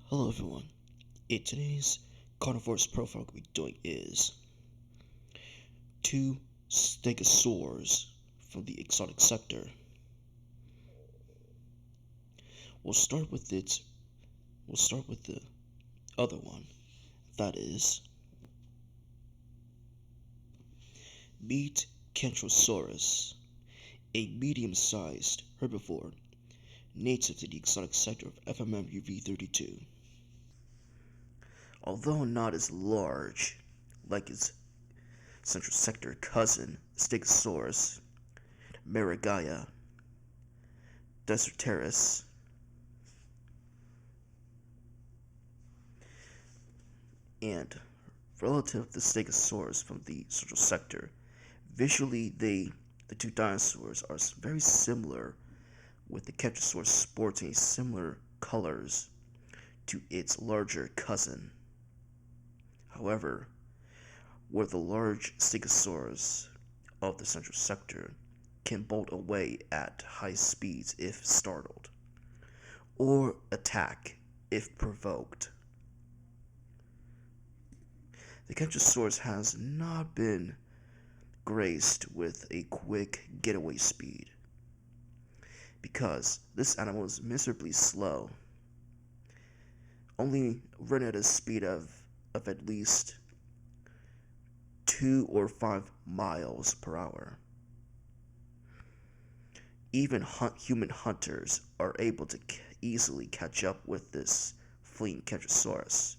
Hello everyone. In today's Carnivores profile we're doing is two Stegosaurs from the exotic sector. We'll start with the other one. That is meet Carnivores, a medium-sized herbivore native to the exotic sector of FMMUV32. Although not as large like its central sector cousin Stegosaurus, Marigaya, Deserteris, and relative to Stegosaurus from the central sector, visually the two dinosaurs are very similar, with the Carnivores sporting similar colors to its larger cousin. However, where the large Stegosaurus of the central sector can bolt away at high speeds if startled, or attack if provoked. The Carnivores has not been graced with a quick getaway speed, because this animal is miserably slow, only running at a speed of at least 2 or 5 miles per hour. Even human hunters are able to easily catch up with this fleeing Carnivores.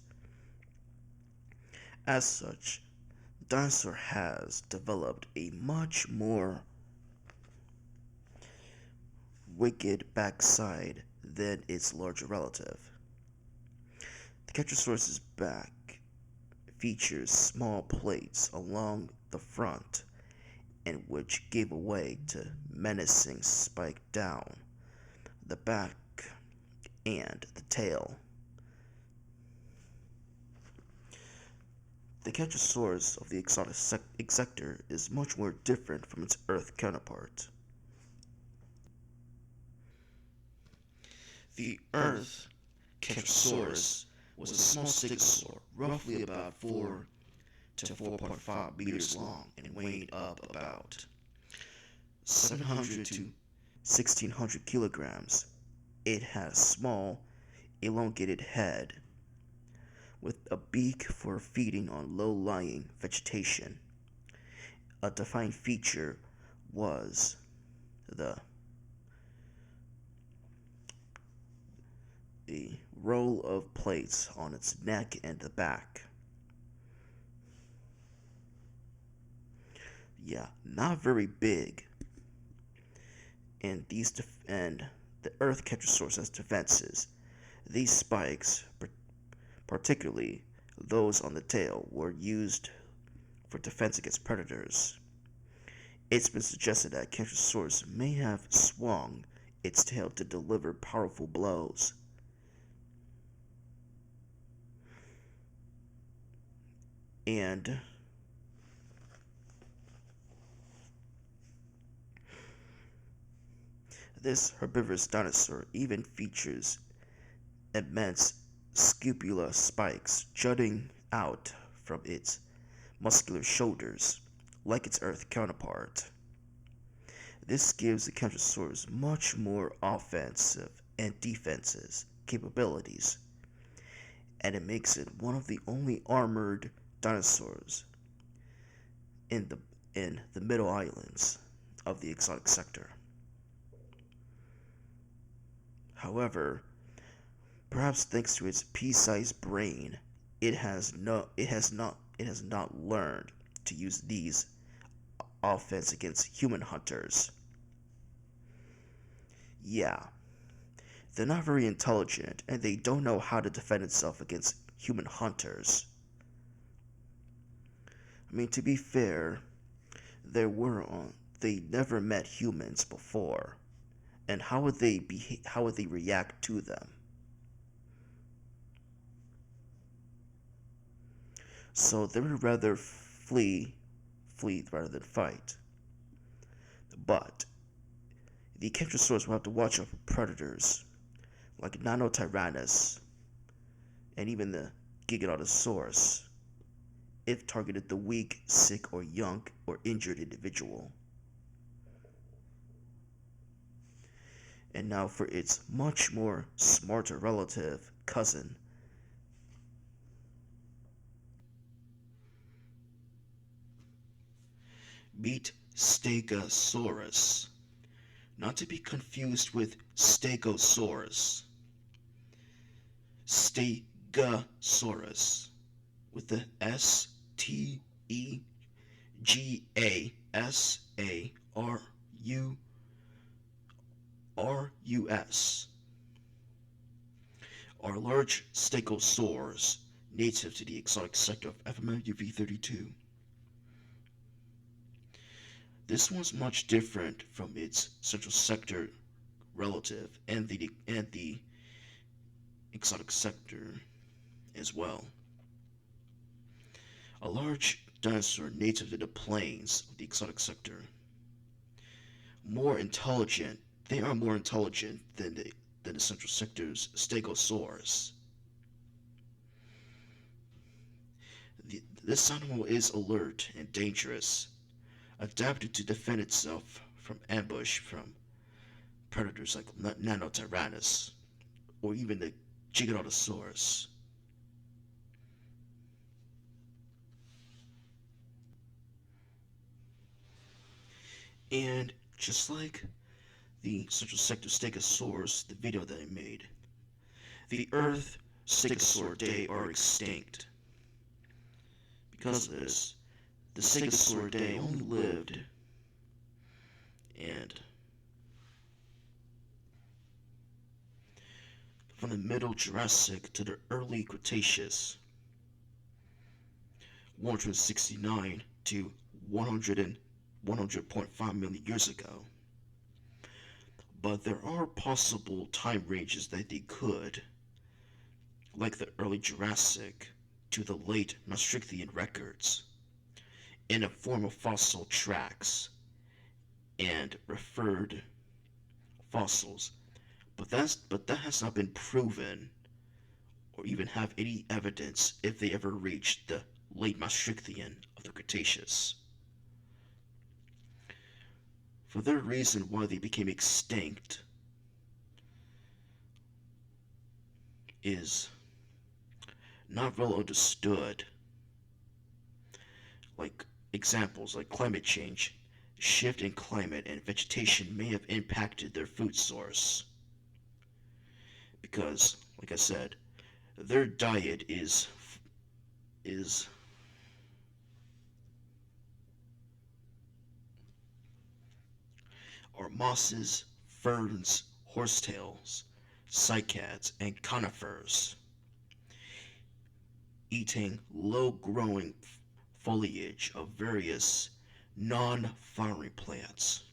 As such, the dinosaur has developed a much more wicked backside than its larger relative. The Carnivores' back features small plates along the front, and which gave way to menacing spike down the back and the tail. The Carnivores of the exotic sector is much more different from its Earth counterpart. The Earth Carnivores was a small stegosaur, roughly about 4 to 4.5 meters long and weighed up about 700 to 1600 kilograms. It had a small, elongated head with a beak for feeding on low-lying vegetation. A defining feature was the row of plates on its neck and the back. Yeah, not very big. And the Earth Carnivores has defenses. These spikes, particularly those on the tail, were used for defense against predators. It's been suggested that Carnivores may have swung its tail to deliver powerful blows. And this herbivorous dinosaur even features immense scapula spikes jutting out from its muscular shoulders, like its Earth counterpart. This gives the Carnivores much more offensive and defensive capabilities, and it makes it one of the only armored dinosaurs in the Middle Islands of the exotic sector. However, perhaps thanks to its pea-sized brain, it has not learned to use these offense against human hunters. Yeah, they're not very intelligent, and they don't know how to defend itself against human hunters. I mean, to be fair, they never met humans before, and how would they react to them? So they would rather flee rather than fight. But the Carnivores will have to watch out for predators like Nanotyrannus, and even the Giganotosaurus. It targeted the weak, sick, or young, or injured individual. And now for its much more smarter relative, cousin. Meet Stegosaurus, not to be confused with Stegosaurus. Stegosaurus, with the Stegasarus, are large stegosaurs native to the exotic sector of FMUV32. This was much different from its central sector relative and the exotic sector as well. A large dinosaur native to the plains of the exotic sector. More intelligent, they are more intelligent than the central sector's Stegosaurs. This animal is alert and dangerous, adapted to defend itself from ambush from predators like Nanotyrannus or even the Giganotosaurus. And just like the Central Sector Stegosaurs, the video that I made, the Earth Stegosauridae are extinct. Because of this, the Stegosauridae only lived and from the Middle Jurassic to the early Cretaceous, 169 to 100.5 million years ago. But there are possible time ranges that they could, like the early Jurassic to the late Maastrichtian records, in a form of fossil tracks and referred fossils. But that has not been proven or even have any evidence if they ever reached the late Maastrichtian of the Cretaceous. For their reason why they became extinct is not well understood. Like examples like climate change, shift in climate and vegetation may have impacted their food source. Because, like I said, their diet is are mosses, ferns, horsetails, cycads, and conifers, eating low-growing foliage of various non-flowering plants.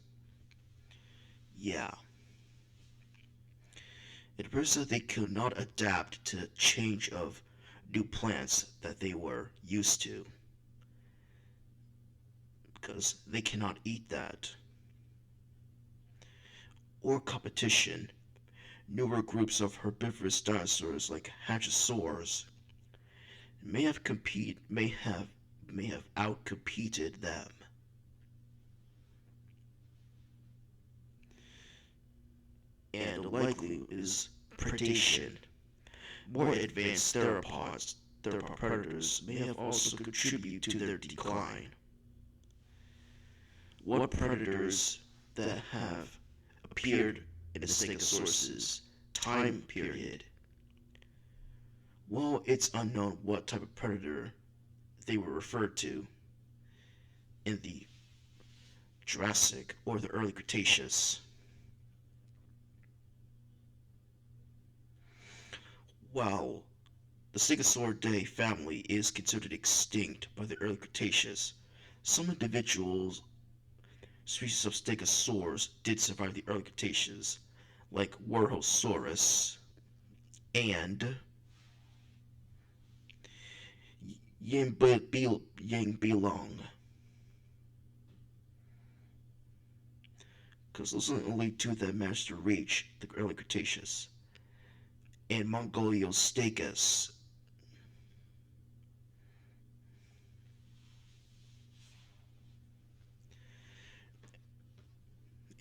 Yeah. It appears that they could not adapt to the change of new plants that they were used to, because they cannot eat that. Or competition. Newer groups of herbivorous dinosaurs like hadrosaurs may have outcompeted them. And likely is predation. More advanced theropod predators may have also contributed to their decline. What predators that have appeared in the Stegosaurus time period? Well, it's unknown what type of predator they were referred to in the Jurassic or the early Cretaceous. While the Stegosauridae family is considered extinct by the early Cretaceous, some individuals, species of Stegosaurs, did survive the early Cretaceous, like Warhosaurus and Yangbilong. Because those are the only two that managed to reach the early Cretaceous. And Mongoliostegus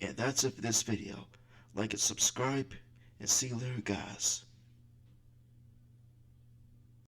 And that's it for this video. Like and subscribe, and see you later, guys.